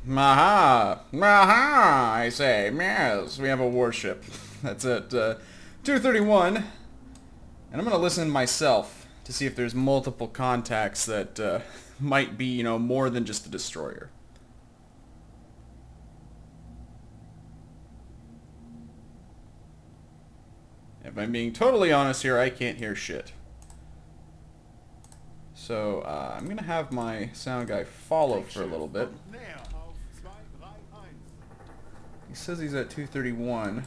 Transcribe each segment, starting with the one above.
Maha! Maha! I say, yes, we have a warship. That's at 2:31. And I'm going to listen myself to see if there's multiple contacts that might be, you know, more than just a destroyer. If I'm being totally honest here, I can't hear shit. So, I'm going to have my sound guy follow for a little bit. He says he's at 2:31.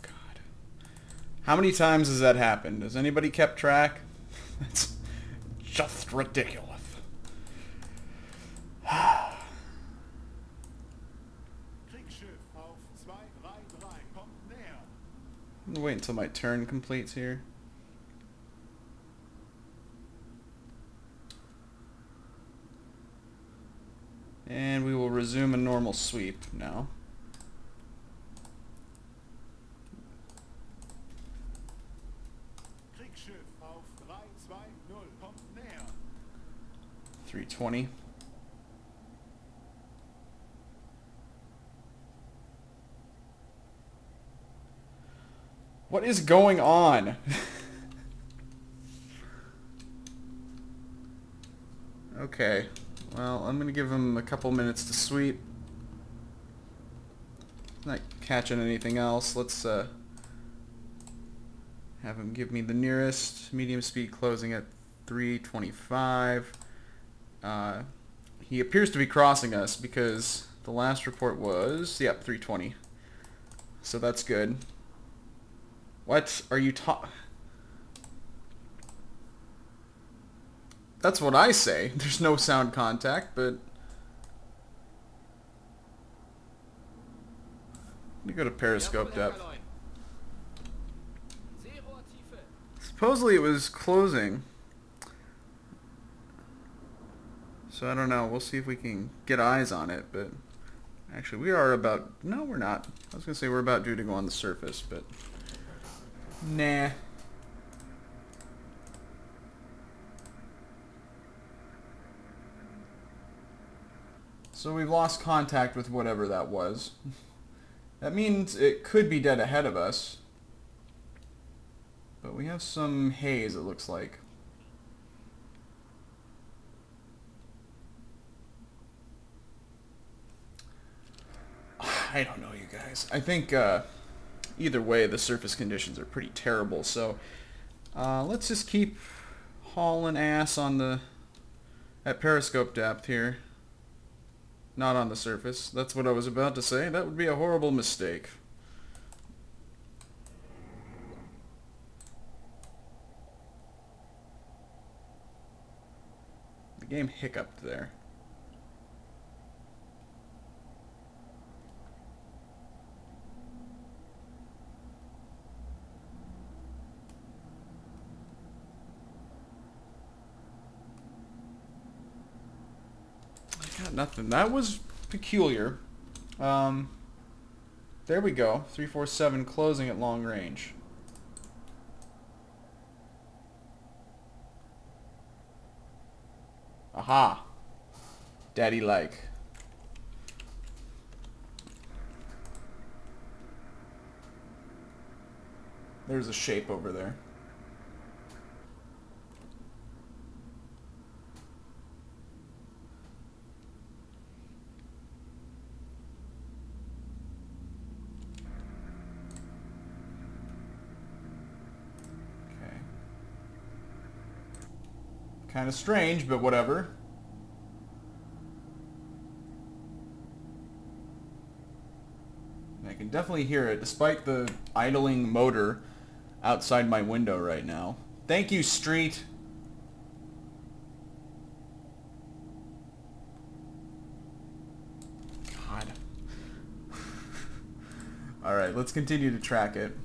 God. How many times has that happened? Has anybody kept track? That's just ridiculous. I'm gonna wait until my turn completes here. And we will resume a normal sweep now. Kriegsschiff auf 320, kommt näher. 320. What is going on? Okay. Well, I'm going to give him a couple minutes to sweep. Not catching anything else. Let's have him give me the nearest. Medium speed closing at 325. He appears to be crossing us because the last report was, yep, 320. So that's good. What are you That's what I say. There's no sound contact, but... Let me go to periscope depth. Supposedly it was closing. So I don't know. We'll see if we can get eyes on it, but... Actually, we are about... No, we're not. I was going to say we're about due to go on the surface, but... Nah. So we've lost contact with whatever that was. That means it could be dead ahead of us. But we have some haze, it looks like. I don't know, you guys. I think either way, the surface conditions are pretty terrible. So let's just keep hauling ass on at periscope depth here. Not on the surface. That's what I was about to say. That would be a horrible mistake. The game hiccuped there. Got nothing. That was peculiar. There we go. 347 closing at long range. Aha. Daddy like. There's a shape over there. Kind of strange, but whatever. I can definitely hear it, despite the idling motor outside my window right now. Thank you, Street. God. Alright, let's continue to track it.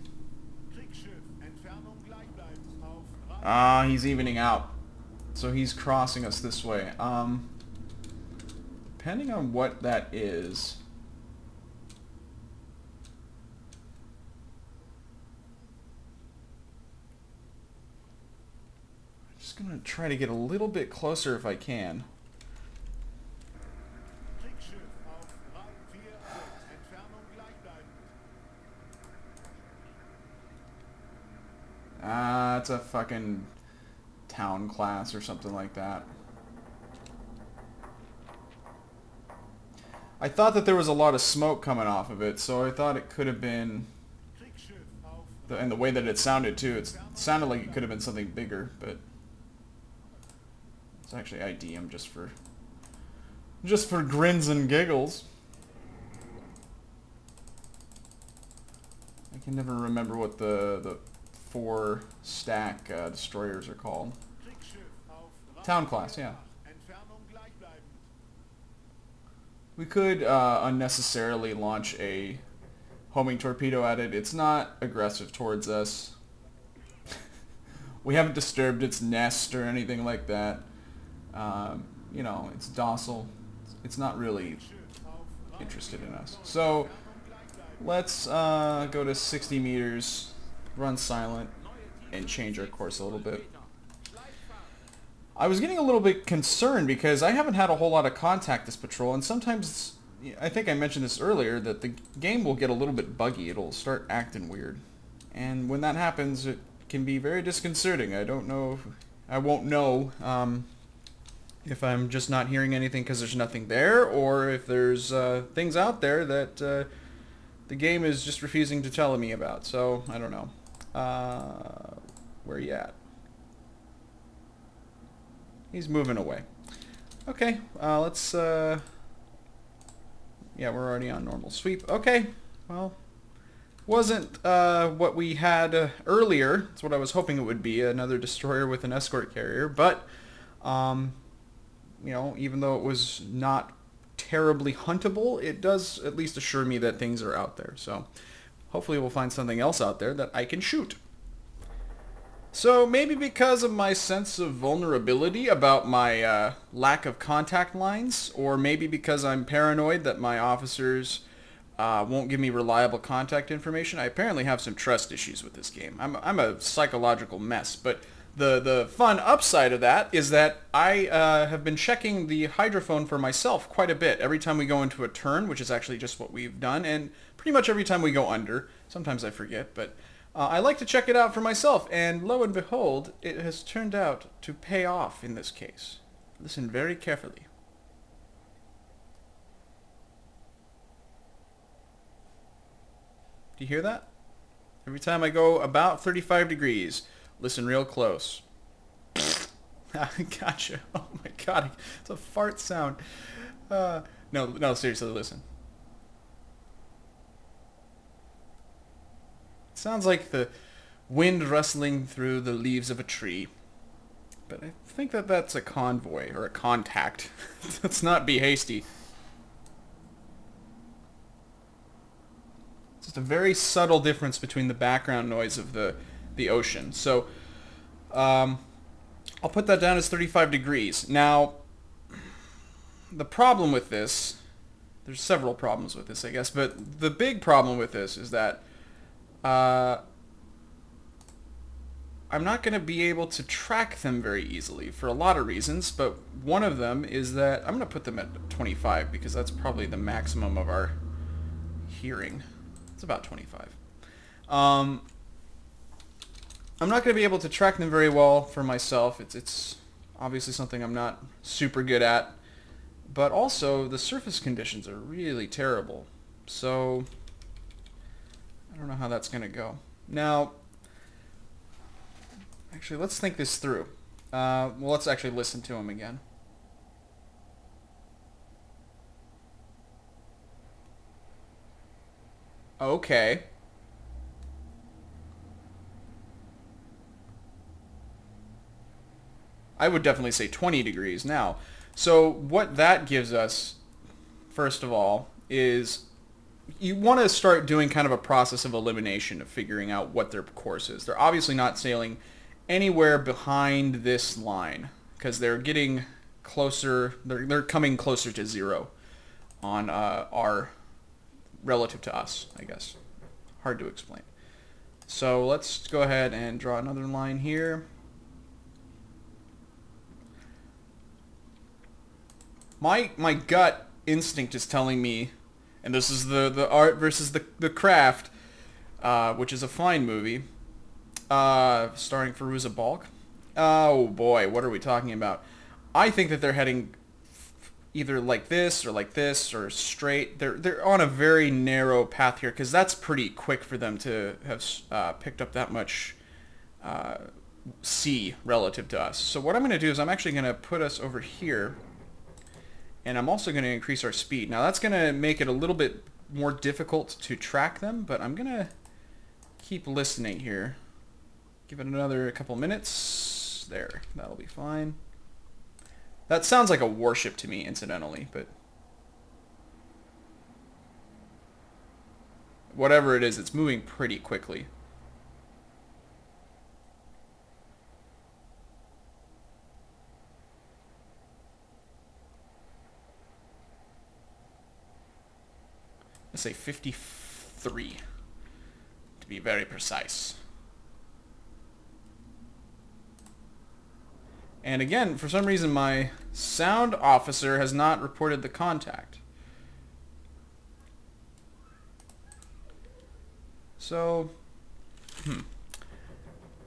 Ah, he's evening out. So he's crossing us this way. Depending on what that is, Just gonna try to get a little bit closer if I can. Kriegsschiff auf 346. Entfernung gleichbleibend. It's a fucking town class or something like that. I thought that there was a lot of smoke coming off of it, so I thought it could have been... Kriegsschiff auf And the way that it sounded too, it sounded like it could have been something bigger, but... It's actually IDM just for grins and giggles. I can never remember what the 4-stack destroyers are called. Kriegsschiff auf Town class, yeah. Entfernung gleichbleibend. We could unnecessarily launch a homing torpedo at it. It's not aggressive towards us. We haven't disturbed its nest or anything like that. You know, it's docile. It's not really interested in us. So let's go to 60 meters, run silent, and change our course a little bit. I was getting a little bit concerned because I haven't had a whole lot of contact this patrol, and sometimes, I think I mentioned this earlier, that the game will get a little bit buggy. It'll start acting weird. And when that happens, it can be very disconcerting. I don't know, I won't know if I'm just not hearing anything because there's nothing there, or if there's things out there that the game is just refusing to tell me about. So, I don't know. Where are you at? He's moving away. Okay, let's... yeah, we're already on normal sweep. Okay, well, wasn't what we had earlier. It's what I was hoping it would be, another destroyer with an escort carrier. But, you know, even though it was not terribly huntable, it does at least assure me that things are out there. So, hopefully we'll find something else out there that I can shoot. So maybe because of my sense of vulnerability about my lack of contact lines, or maybe because I'm paranoid that my officers won't give me reliable contact information, I apparently have some trust issues with this game. I'm a psychological mess, but the fun upside of that is that I have been checking the hydrophone for myself quite a bit every time we go into a turn, which is actually just what we've done, and pretty much every time we go under. Sometimes I forget, but... I like to check it out for myself, and lo and behold, it has turned out to pay off in this case. Listen very carefully. Do you hear that? Every time I go about 35 degrees, listen real close. Gotcha. Oh my god, it's a fart sound. No, seriously, listen. Sounds like the wind rustling through the leaves of a tree. But I think that that's a convoy, or a contact. Let's not be hasty. It's just a very subtle difference between the background noise of the ocean. So, I'll put that down as 35 degrees. Now, the problem with this... There's several problems with this, I guess, but the big problem with this is that I'm not going to be able to track them very easily for a lot of reasons, but one of them is that I'm going to put them at 25 because that's probably the maximum of our hearing. It's about 25. I'm not going to be able to track them very well for myself. It's obviously something I'm not super good at, but also the surface conditions are really terrible. So I don't know how that's going to go. Now, actually, let's think this through. Well, let's actually listen to him again. Okay. I would definitely say 20 degrees now. So what that gives us, first of all, is you want to start doing kind of a process of elimination of figuring out what their course is. They're obviously not sailing anywhere behind this line because they're getting closer. They're coming closer to zero on our relative to us, I guess. Hard to explain. So let's go ahead and draw another line here. My gut instinct is telling me, and this is the art versus the craft, which is a fine movie, starring Fairuza Balk. Oh boy, what are we talking about? I think that they're heading either like this or straight. They're on a very narrow path here, because that's pretty quick for them to have picked up that much C relative to us. So what I'm going to do is I'm actually going to put us over here, and I'm also going to increase our speed. Now that's going to make it a little bit more difficult to track them, but I'm going to keep listening here. Give it another couple minutes. There, that'll be fine. That sounds like a warship to me, incidentally, but whatever it is, it's moving pretty quickly. Let's say 53, to be very precise. And again, for some reason, my sound officer has not reported the contact. So,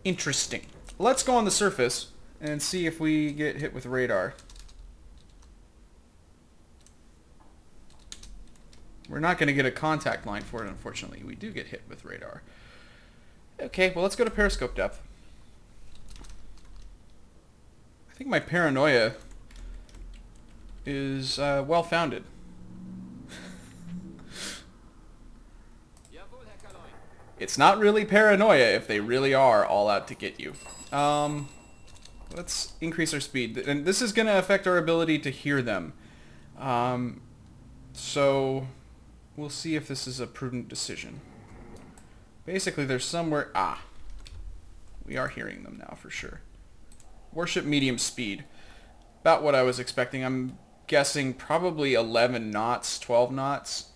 interesting. Let's go on the surface and see if we get hit with radar. We're not going to get a contact line for it, unfortunately. We do get hit with radar. Okay, well, let's go to periscope depth. I think my paranoia is well-founded. It's not really paranoia if they really are all out to get you. Let's increase our speed. And this is going to affect our ability to hear them. So we'll see if this is a prudent decision. Basically, there's somewhere... Ah. We are hearing them now for sure. Warship medium speed. About what I was expecting. I'm guessing probably 11 knots, 12 knots.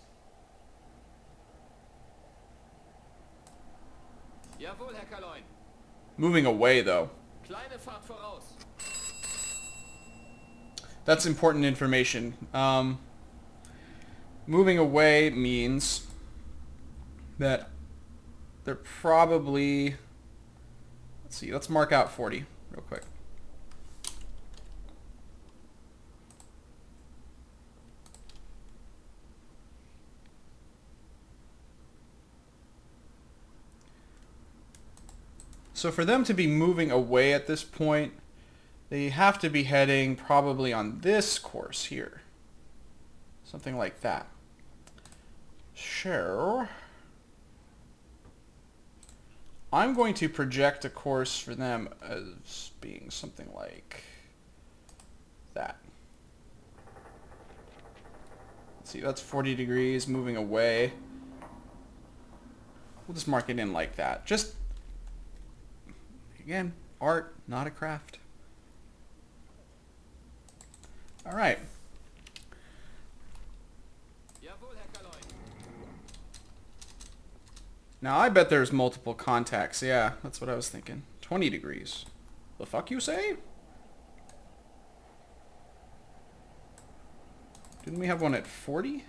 Moving away, though. That's important information. Moving away means that they're probably... Let's see, let's mark out 40 real quick. So for them to be moving away at this point, they have to be heading probably on this course here. Something like that. Sure. I'm going to project a course for them as being something like that. Let's see, that's 40 degrees moving away. We'll just mark it in like that. Just, again, art, not a craft. All right. Now, I bet there's multiple contacts. Yeah, that's what I was thinking. 20 degrees. The fuck you say? Didn't we have one at 40?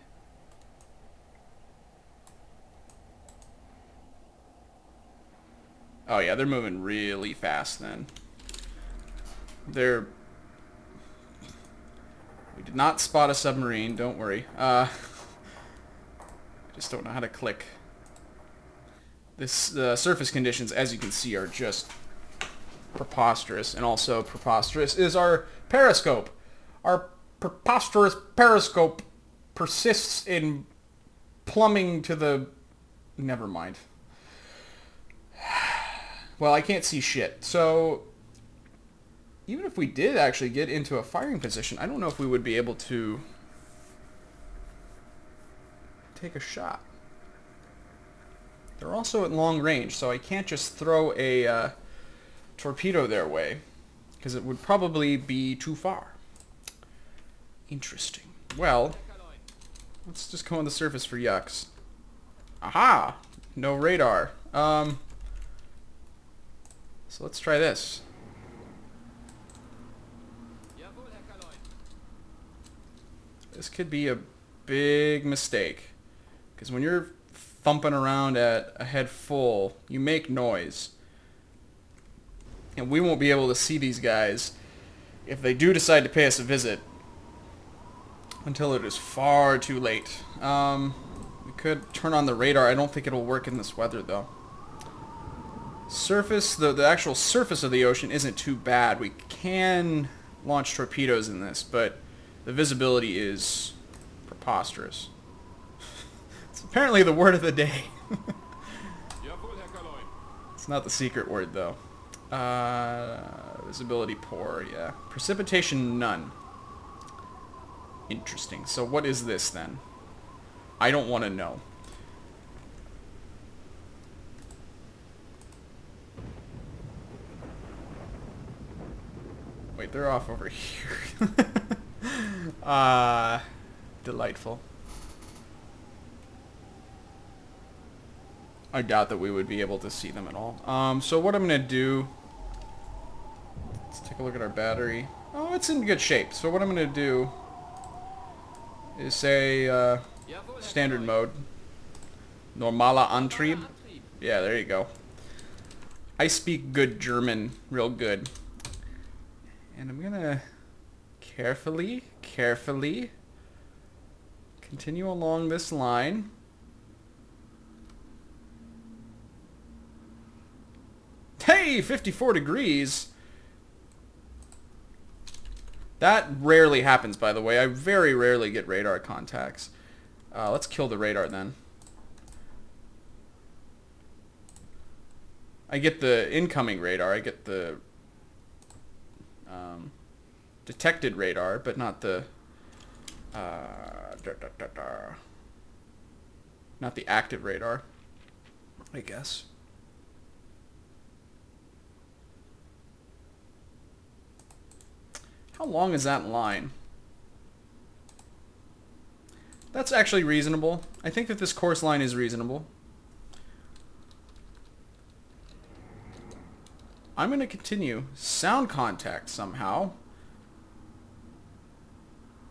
Oh yeah, they're moving really fast then. We did not spot a submarine, don't worry. I just don't know how to click. This surface conditions, as you can see, are just preposterous. And also preposterous is our periscope. Our preposterous periscope persists in plumbing to the... Never mind. Well, I can't see shit. So, even if we did actually get into a firing position, I don't know if we would be able to take a shot. They're also at long range, so I can't just throw a torpedo their way, because it would probably be too far. Interesting. Well, let's just go on the surface for yucks. Aha! No radar. So let's try this. This could be a big mistake. Because when you're thumping around at a head full, you make noise. And we won't be able to see these guys if they do decide to pay us a visit until it is far too late. We could turn on the radar. I don't think it'll work in this weather, though. Surface, the actual surface of the ocean isn't too bad. We can launch torpedoes in this, but the visibility is preposterous. It's apparently the word of the day. It's not the secret word, though. Visibility poor, yeah. Precipitation none. Interesting. So what is this, then? I don't want to know. Wait, they're off over here. Delightful. I doubt that we would be able to see them at all. So what I'm going to do... Let's take a look at our battery. Oh, it's in good shape. So what I'm going to do is say standard mode. Normaler Antrieb. Yeah, there you go. I speak good German. Real good. And I'm going to carefully continue along this line. Hey, 54 degrees. That rarely happens, by the way. I very rarely get radar contacts. Let's kill the radar then. I get the incoming radar. I get the detected radar, but not the not the active radar, I guess. How long is that line? That's actually reasonable. I think that this course line is reasonable. I'm going to continue. Sound contact somehow.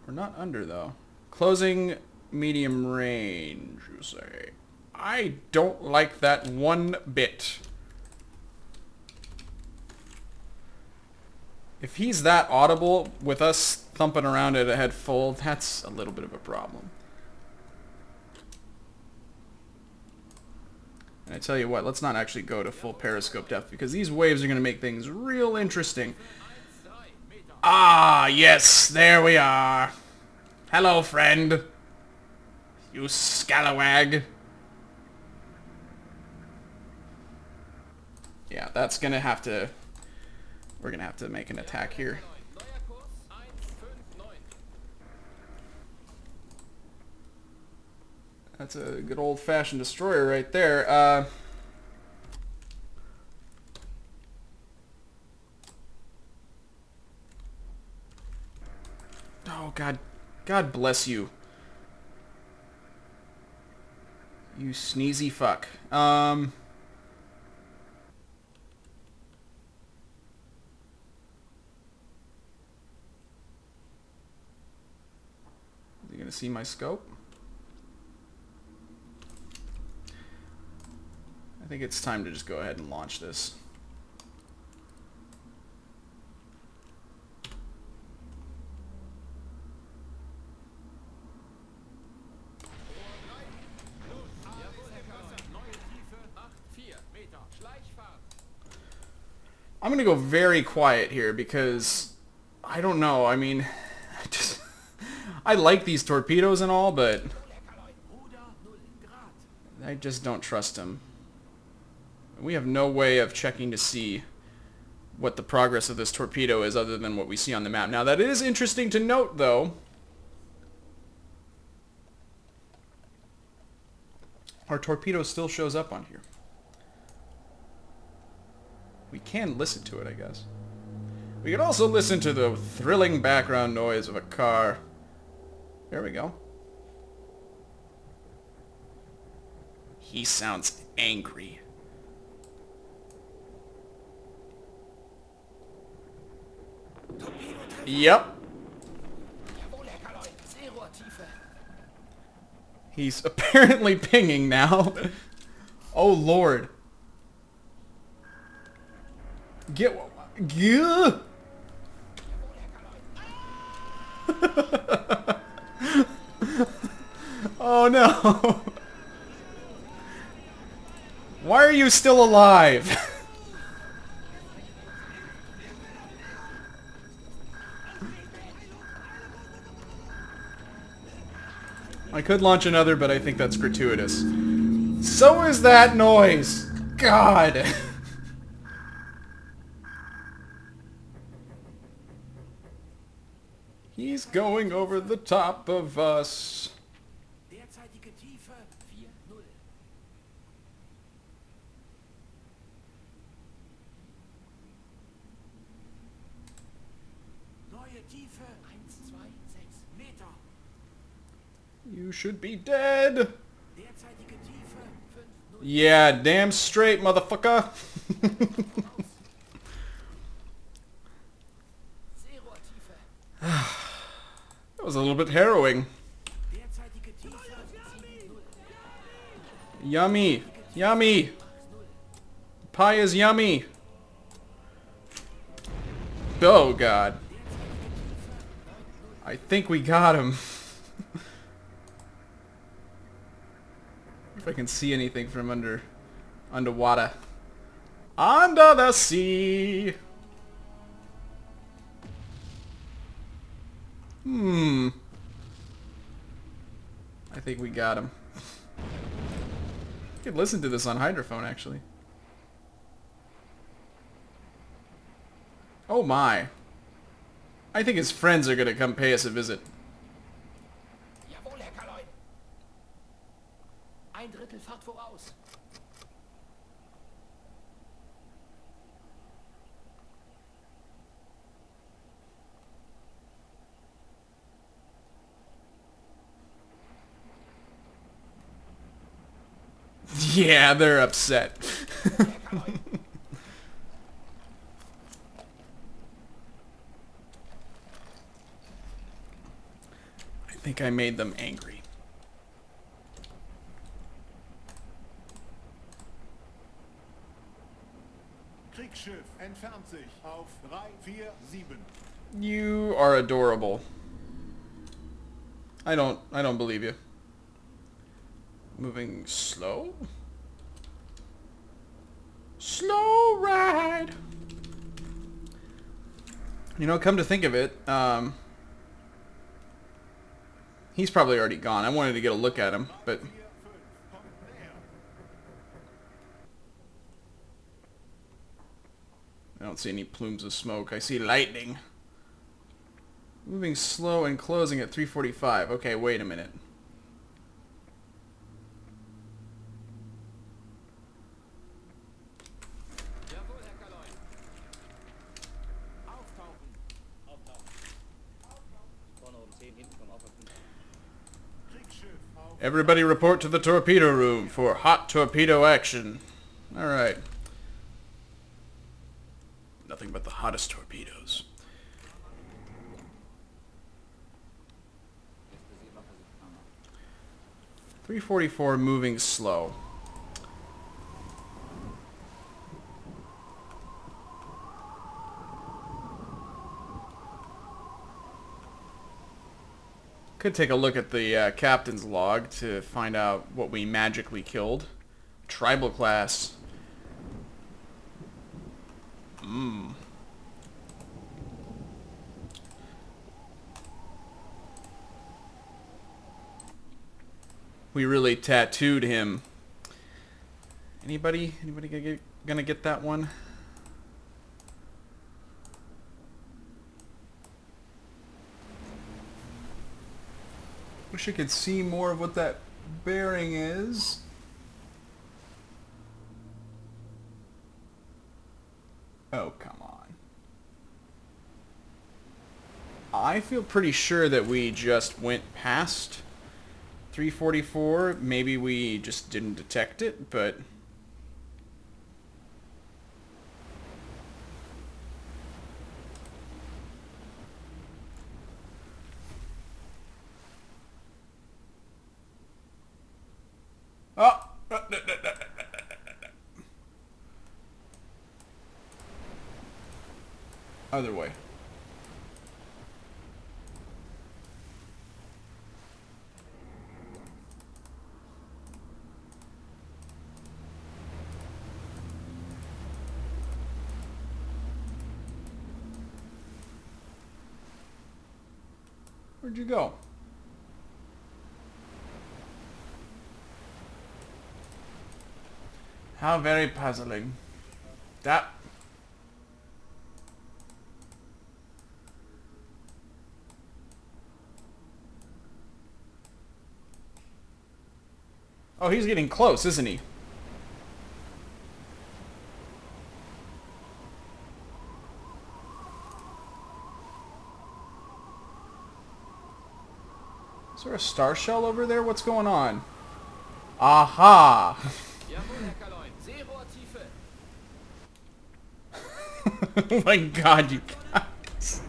We're not under, though. Closing medium range, you say. I don't like that one bit. If he's that audible with us thumping around at a head full, that's a little bit of a problem. And I tell you what, let's not actually go to full periscope depth because these waves are going to make things real interesting. Ah, yes, there we are. Hello, friend. You scalawag. Yeah, that's going to have to... We're going to have to make an attack here. That's a good old-fashioned destroyer right there. Oh, God. God bless you. You sneezy fuck. Is he gonna see my scope? I think it's time to just go ahead and launch this. I'm gonna go very quiet here because I don't know. I mean, I like these torpedoes and all, but I just don't trust them. We have no way of checking to see what the progress of this torpedo is other than what we see on the map. Now, that is interesting to note, though. Our torpedo still shows up on here. We can listen to it, I guess. We can also listen to the thrilling background noise of a car. There we go. He sounds angry. Yep. He's apparently pinging now. Oh lord. Get... Oh no. Why are you still alive? I could launch another, but I think that's gratuitous. So is that noise! God! He's going over the top of us. Derzeitige Tiefe 4-0. Neue Tiefe 1,2,6 Meter. You should be dead. Derzeitige Tiefe 5-0. Yeah, damn straight, motherfucker. Zero Tiefe. That was a little bit harrowing. Derzeitige Tiefe 7-0. Yummy. Yummy. Pie is yummy. Oh, God. I think we got him. If I can see anything from underwater. Under the sea. I think we got him. You could listen to this on hydrophone, actually. Oh my. I think his friends are gonna come pay us a visit. Jawohl, Herr Kaloin. Ein Drittel Fahrt voraus. Yeah, they're upset. I think I made them angry. Kriegsschiff entfernt sich auf 347. You are adorable. I don't believe you. Moving slow? Slow ride! You know, come to think of it, he's probably already gone. I wanted to get a look at him, but... 4-5, kommt näher. I don't see any plumes of smoke. I see lightning. Moving slow and closing at 3:45. Okay, wait a minute. Jawohl, Herr Kaloin. Auftauchen. Vorne um 10, hinten kommen auch auf 5. Kriegsschiff auf Everybody report to the torpedo room for hot torpedo action. Alright. Nothing but the hottest torpedoes. 344 moving slow. Could take a look at the captain's log to find out what we magically killed. Tribal class. We really tattooed him. Anybody gonna get that one? Wish I could see more of what that bearing is. Oh, come on. I feel pretty sure that we just went past 344. Maybe we just didn't detect it, but... Other way. Where'd you go? How very puzzling. That... Oh, he's getting close, isn't he? Is there a star shell over there? What's going on? Aha! Jawohl, Herr Kaloin. Seerohrtiefe. Oh my god, you guys.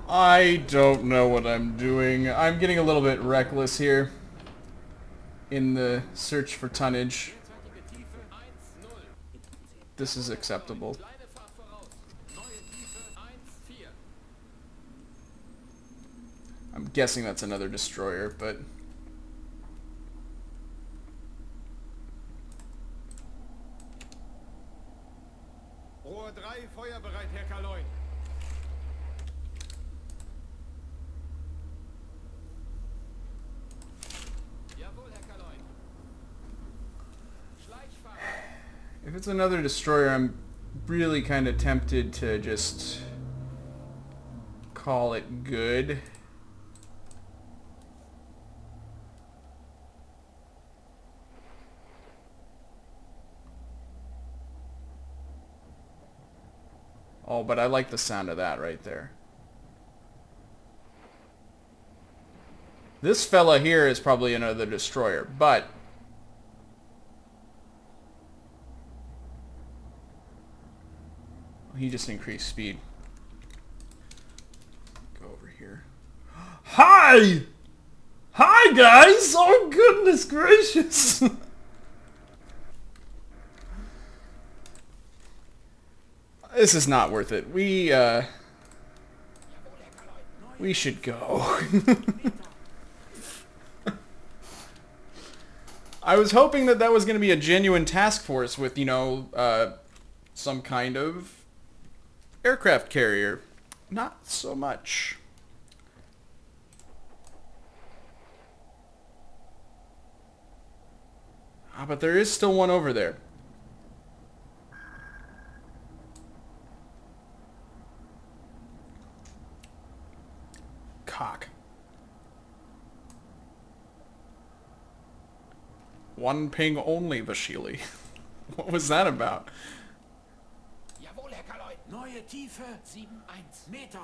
I don't know what I'm doing. I'm getting a little bit reckless here in the search for tonnage. Derzeitige Tiefe 1-0. This is acceptable. Kleine Fahrt voraus. Neue Tiefe 1-4. I'm guessing that's another destroyer, but... Rohr 3 feuerbereit, Herr Kaloin. Jawohl, Herr Kaloin. Schleichfahrt. If it's another destroyer, I'm really kind of tempted to just call it good. Oh, but I like the sound of that right there. This fella here is probably another destroyer, but... he just increased speed. Go over here. Hi! Hi, guys! Oh, goodness gracious! This is not worth it. We should go. I was hoping that that was going to be a genuine task force with, you know, some kind of aircraft carrier. Not so much. Ah, but there is still one over there. Cock. One ping only, Vasily. What was that about? Jawohl, Herr Kaloin. Neue Tiefe 7-1 Meter.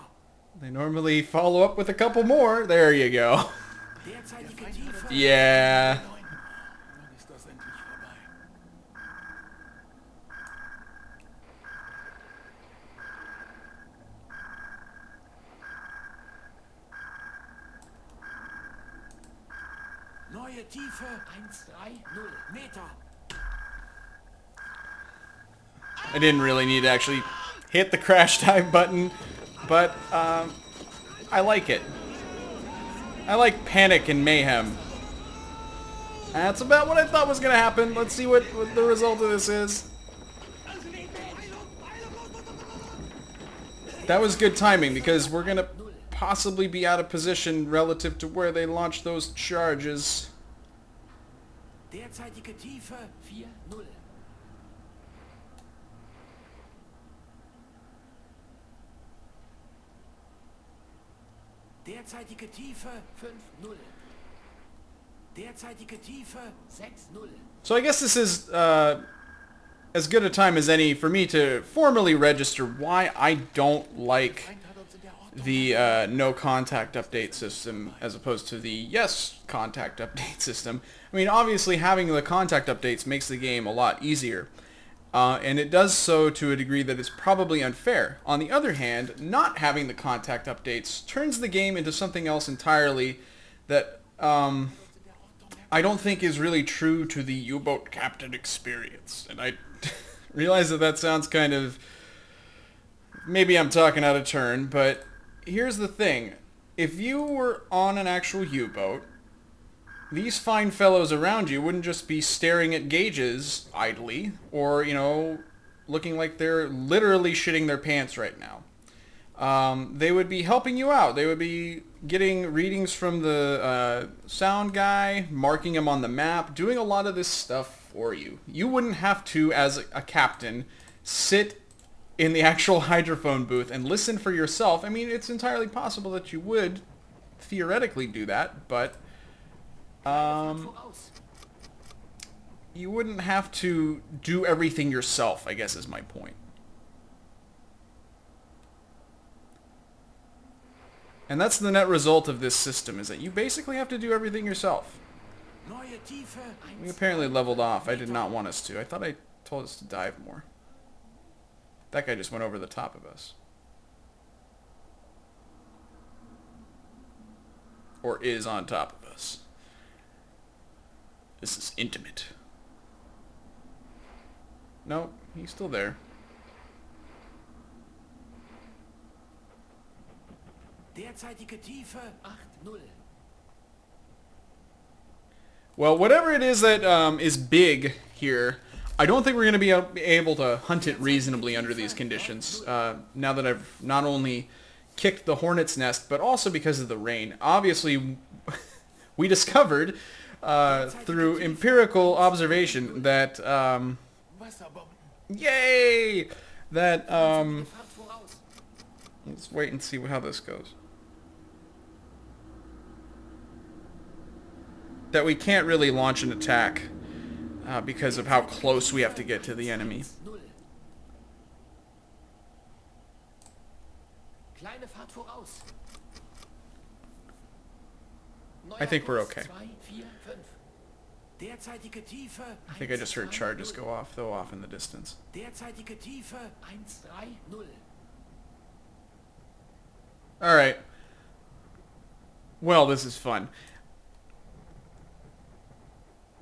They normally follow up with a couple more. There you go. Derzeitige Tiefe. Yeah. Wann ist das endlich vorbei? Neue Tiefe 1-3-0 Meter. I didn't really need to actually hit the crash dive button, but I like it. I like panic and mayhem. That's about what I thought was going to happen. Let's see what the result of this is. That was good timing because we're going to possibly be out of position relative to where they launched those charges. Derzeitige Tiefe 4-0. Derzeitige Tiefe 5-0. Derzeitige Tiefe 6-0. So I guess this is as good a time as any for me to formally register why I don't like the no contact update system as opposed to the yes contact update system. I mean, obviously having the contact updates makes the game a lot easier. And it does so to a degree that is probably unfair. On the other hand, not having the contact updates turns the game into something else entirely that I don't think is really true to the U-boat captain experience. And I realize that that sounds kind of maybe I'm talking out of turn, but here's the thing. If you were on an actual U-boat, these fine fellows around you wouldn't just be staring at gauges idly, or, you know, looking like they're literally shitting their pants right now. They would be helping you out. They would be getting readings from the sound guy, marking them on the map, doing a lot of this stuff for you. You wouldn't have to, as a captain, sit in the actual hydrophone booth and listen for yourself. I mean, it's entirely possible that you would theoretically do that, but you wouldn't have to do everything yourself, I guess is my point. And that's the net result of this system, is that you basically have to do everything yourself. We apparently leveled off. I did not want us to. I thought I told us to dive more. That guy just went over the top of us. Or is on top of us. This is intimate. No, he's still there. Derzeitige Tiefe 8,0. Well, whatever it is that is big here, I don't think we're going to be able to hunt it reasonably under these conditions. Now that I've not only kicked the hornet's nest, but also because of the rain. Obviously, we discovered through empirical observation that, yay! That, let's wait and see how this goes. That we can't really launch an attack because of how close we have to get to the enemy. I think we're okay. I think I just heard charges go off, though, off in the distance. Alright. Well, this is fun.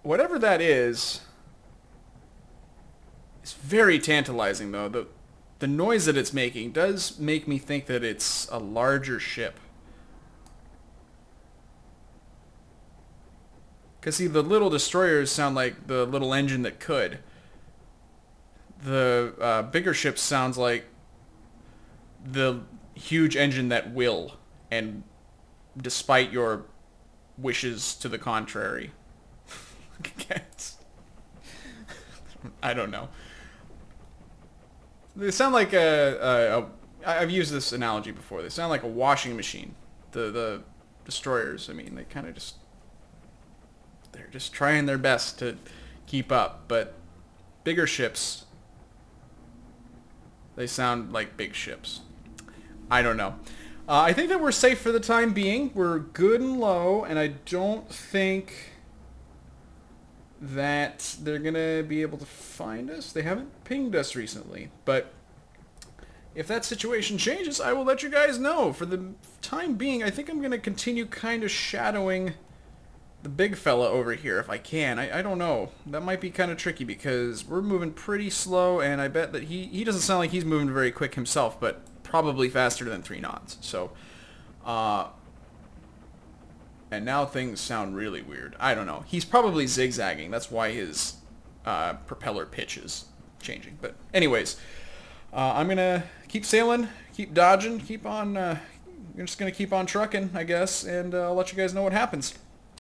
Whatever that is, it's very tantalizing, though. The noise that it's making does make me think that it's a larger ship. Because, see, the little destroyers sound like the little engine that could. The bigger ships sounds like the huge engine that will, and despite your wishes to the contrary. I don't know. They sound like I've used this analogy before. They sound like a washing machine. The destroyers, I mean, they kind of just... They're just trying their best to keep up, but bigger ships, they sound like big ships. I don't know. I think that we're safe for the time being. We're good and low, and I don't think that they're going to be able to find us. They haven't pinged us recently, but if that situation changes, I will let you guys know. For the time being, I think I'm going to continue kind of shadowing the big fella over here if I can. I don't know. That might be kind of tricky because we're moving pretty slow, and I bet that he doesn't sound like he's moving very quick himself, but probably faster than 3 knots. So, and now things sound really weird. I don't know. He's probably zigzagging. That's why his propeller pitch is changing. But anyways, I'm going to keep sailing, keep dodging, keep on... I'm just going to keep on trucking, I guess, and I'll let you guys know what happens.